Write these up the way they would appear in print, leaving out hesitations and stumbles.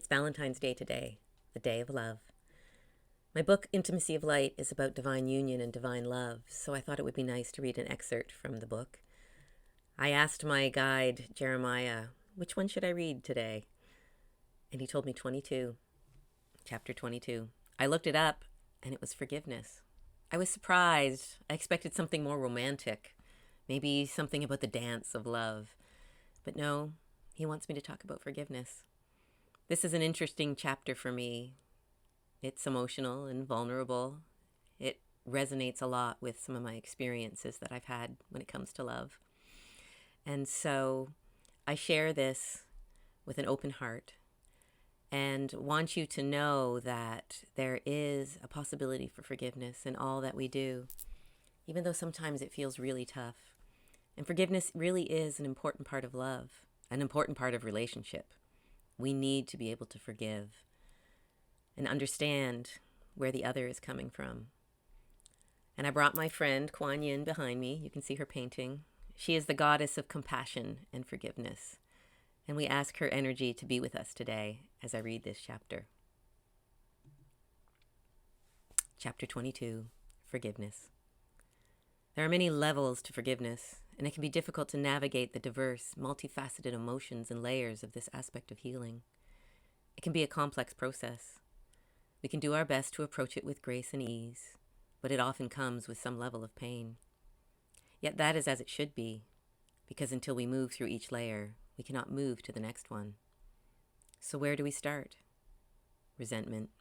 It's Valentine's Day today, the day of love. My book, Intimacy of Light, is about divine union and divine love, so I thought it would be nice to read an excerpt from the book. I asked my guide, Jeremiah, which one should I read today? And he told me 22, chapter 22. I looked it up, and it was forgiveness. I was surprised. I expected something more romantic, maybe something about the dance of love. But no, he wants me to talk about forgiveness. This is an interesting chapter for me. It's emotional and vulnerable. It resonates a lot with some of my experiences that I've had when it comes to love. And so I share this with an open heart and want you to know that there is a possibility for forgiveness in all that we do, even though sometimes it feels really tough. And forgiveness really is an important part of love, an important part of relationship. We need to be able to forgive and understand where the other is coming from. And I brought my friend Kuan Yin behind me. You can see her painting. She is the goddess of compassion and forgiveness. And we ask her energy to be with us today as I read this chapter. Chapter 22, Forgiveness. There are many levels to forgiveness, and it can be difficult to navigate the diverse, multifaceted emotions and layers of this aspect of healing. It can be a complex process. We can do our best to approach it with grace and ease, but it often comes with some level of pain. Yet that is as it should be, because until we move through each layer, we cannot move to the next one. So where do we start? Resentment.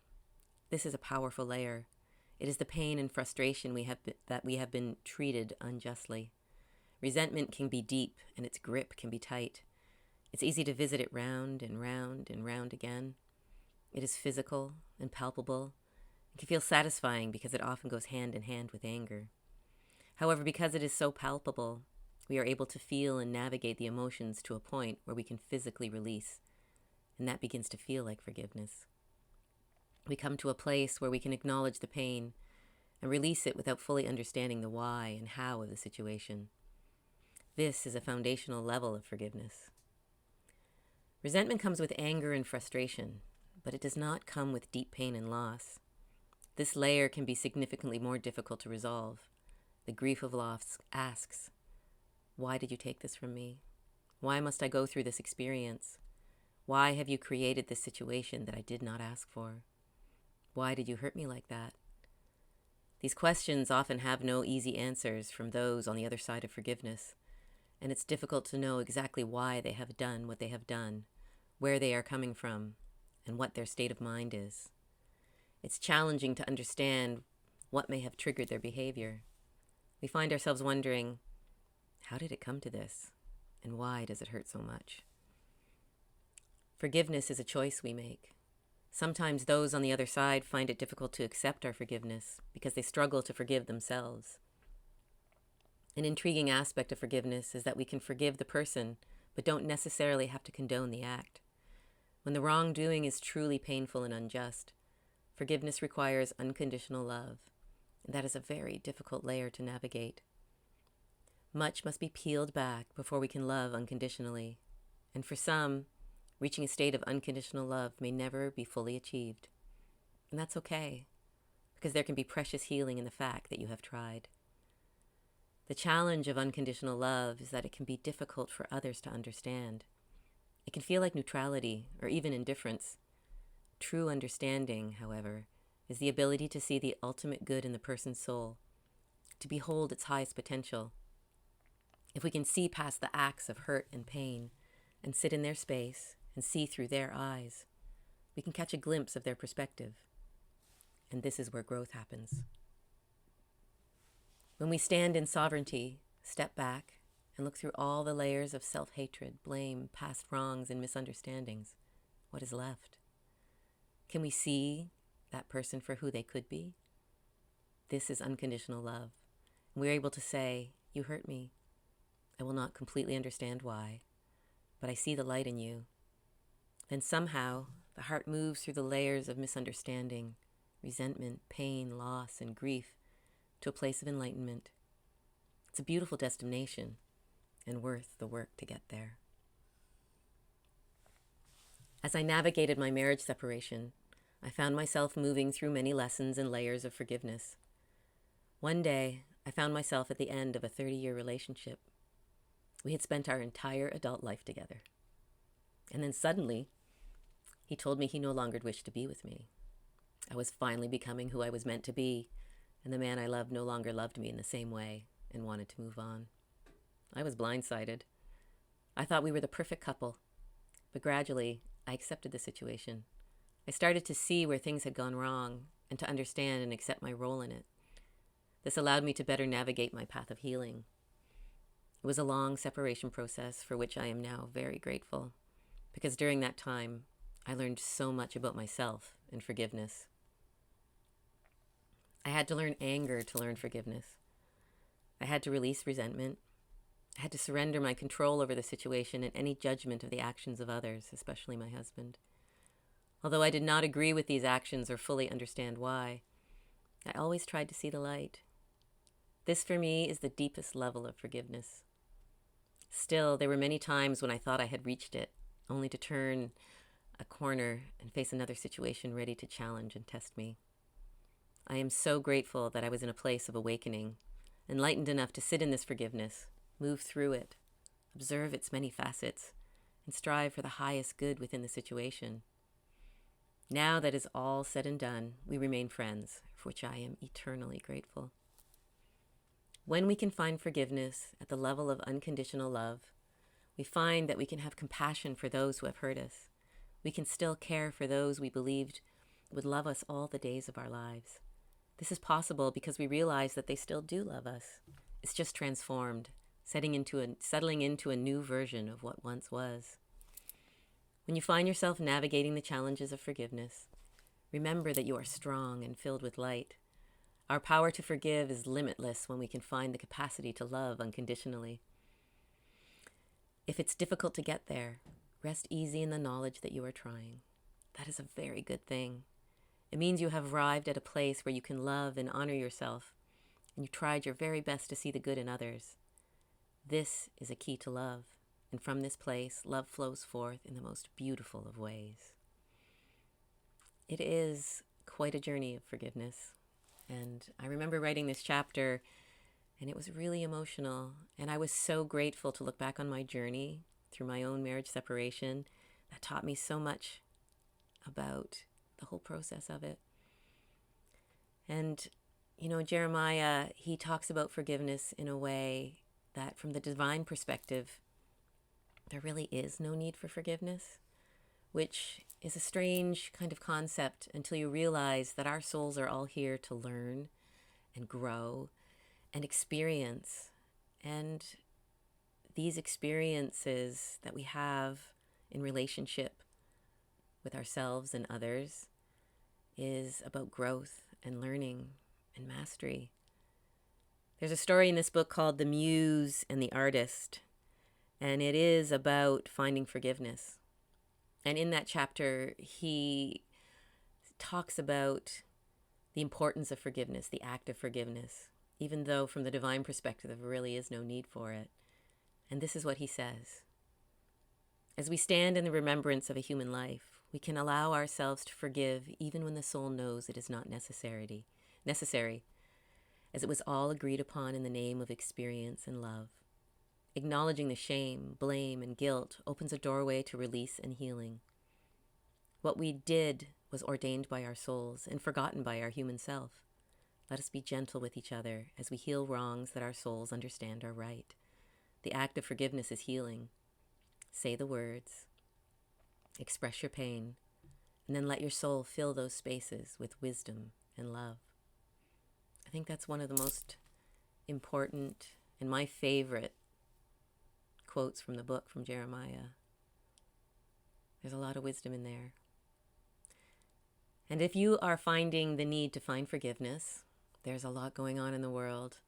This is a powerful layer. It is the pain and frustration that we have been treated unjustly. Resentment can be deep, and its grip can be tight. It's easy to visit it round and round and round again. It is physical and palpable. It can feel satisfying because it often goes hand in hand with anger. However, because it is so palpable, we are able to feel and navigate the emotions to a point where we can physically release, and that begins to feel like forgiveness. We come to a place where we can acknowledge the pain and release it without fully understanding the why and how of the situation. This is a foundational level of forgiveness. Resentment comes with anger and frustration, but it does not come with deep pain and loss. This layer can be significantly more difficult to resolve. The grief of loss asks, why did you take this from me? Why must I go through this experience? Why have you created this situation that I did not ask for? Why did you hurt me like that? These questions often have no easy answers from those on the other side of forgiveness, and it's difficult to know exactly why they have done what they have done, where they are coming from, and what their state of mind is. It's challenging to understand what may have triggered their behavior. We find ourselves wondering, how did it come to this? And why does it hurt so much? Forgiveness is a choice we make. Sometimes those on the other side find it difficult to accept our forgiveness because they struggle to forgive themselves. An intriguing aspect of forgiveness is that we can forgive the person, but don't necessarily have to condone the act. When the wrongdoing is truly painful and unjust, forgiveness requires unconditional love, and that is a very difficult layer to navigate. Much must be peeled back before we can love unconditionally, and for some, reaching a state of unconditional love may never be fully achieved. And that's okay, because there can be precious healing in the fact that you have tried. The challenge of unconditional love is that it can be difficult for others to understand. It can feel like neutrality or even indifference. True understanding, however, is the ability to see the ultimate good in the person's soul, to behold its highest potential. If we can see past the acts of hurt and pain and sit in their space and see through their eyes, we can catch a glimpse of their perspective. And this is where growth happens. When we stand in sovereignty, step back, and look through all the layers of self-hatred, blame, past wrongs, and misunderstandings, what is left? Can we see that person for who they could be? This is unconditional love. And we're able to say, you hurt me. I will not completely understand why, but I see the light in you. Then somehow, the heart moves through the layers of misunderstanding, resentment, pain, loss, and grief to a place of enlightenment. It's a beautiful destination and worth the work to get there. As I navigated my marriage separation, I found myself moving through many lessons and layers of forgiveness. One day, I found myself at the end of a 30-year relationship. We had spent our entire adult life together. And then suddenly, he told me he no longer wished to be with me. I was finally becoming who I was meant to be, and the man I loved no longer loved me in the same way and wanted to move on. I was blindsided. I thought we were the perfect couple, but gradually, I accepted the situation. I started to see where things had gone wrong and to understand and accept my role in it. This allowed me to better navigate my path of healing. It was a long separation process for which I am now very grateful, because during that time, I learned so much about myself and forgiveness. I had to learn anger to learn forgiveness. I had to release resentment. I had to surrender my control over the situation and any judgment of the actions of others, especially my husband. Although I did not agree with these actions or fully understand why, I always tried to see the light. This, for me, is the deepest level of forgiveness. Still, there were many times when I thought I had reached it, only to turn a corner and face another situation ready to challenge and test me. I am so grateful that I was in a place of awakening, enlightened enough to sit in this forgiveness, move through it, observe its many facets, and strive for the highest good within the situation. Now that is all said and done, we remain friends, for which I am eternally grateful. When we can find forgiveness at the level of unconditional love, we find that we can have compassion for those who have hurt us. We can still care for those we believed would love us all the days of our lives. This is possible because we realize that they still do love us. It's just transformed, settling into a new version of what once was. When you find yourself navigating the challenges of forgiveness, remember that you are strong and filled with light. Our power to forgive is limitless when we can find the capacity to love unconditionally. If it's difficult to get there, rest easy in the knowledge that you are trying. That is a very good thing. It means you have arrived at a place where you can love and honor yourself, and you tried your very best to see the good in others. This is a key to love, and from this place, love flows forth in the most beautiful of ways. It is quite a journey of forgiveness, and I remember writing this chapter, and it was really emotional, and I was so grateful to look back on my journey through my own marriage separation. That taught me so much about the whole process of it. And, Jeremiah, he talks about forgiveness in a way that from the divine perspective, there really is no need for forgiveness, which is a strange kind of concept until you realize that our souls are all here to learn and grow and experience. And these experiences that we have in relationship with ourselves and others is about growth and learning and mastery. There's a story in this book called The Muse and the Artist, and it is about finding forgiveness. And in that chapter, he talks about the importance of forgiveness, the act of forgiveness, even though from the divine perspective, there really is no need for it. And this is what he says. As we stand in the remembrance of a human life, we can allow ourselves to forgive even when the soul knows it is not necessary, as it was all agreed upon in the name of experience and love. Acknowledging the shame, blame, and guilt opens a doorway to release and healing. What we did was ordained by our souls and forgotten by our human self. Let us be gentle with each other as we heal wrongs that our souls understand are right. The act of forgiveness is healing. Say the words, express your pain, and then let your soul fill those spaces with wisdom and love. I think that's one of the most important and my favorite quotes from the book from Jeremiah. There's a lot of wisdom in there. And if you are finding the need to find forgiveness, there's a lot going on in the world,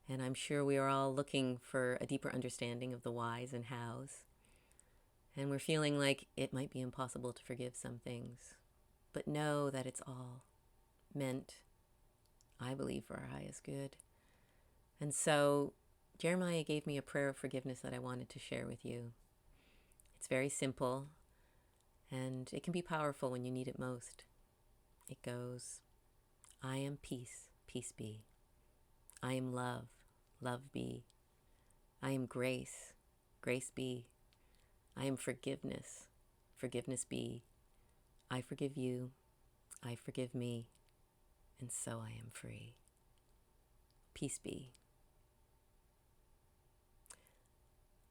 and I'm sure we are all looking for a deeper understanding of the whys and hows. And we're feeling like it might be impossible to forgive some things. But know that it's all meant, I believe, for our highest good. And so Jeremiah gave me a prayer of forgiveness that I wanted to share with you. It's very simple. And it can be powerful when you need it most. It goes, I am peace, peace be. I am love, love be. I am grace, grace be. I am forgiveness, forgiveness be. I forgive you, I forgive me, and so I am free. Peace be.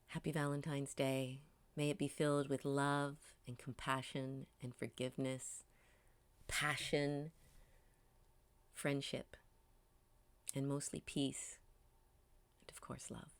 Happy Valentine's Day. May it be filled with love and compassion and forgiveness, passion, friendship, and mostly peace, and of course, love.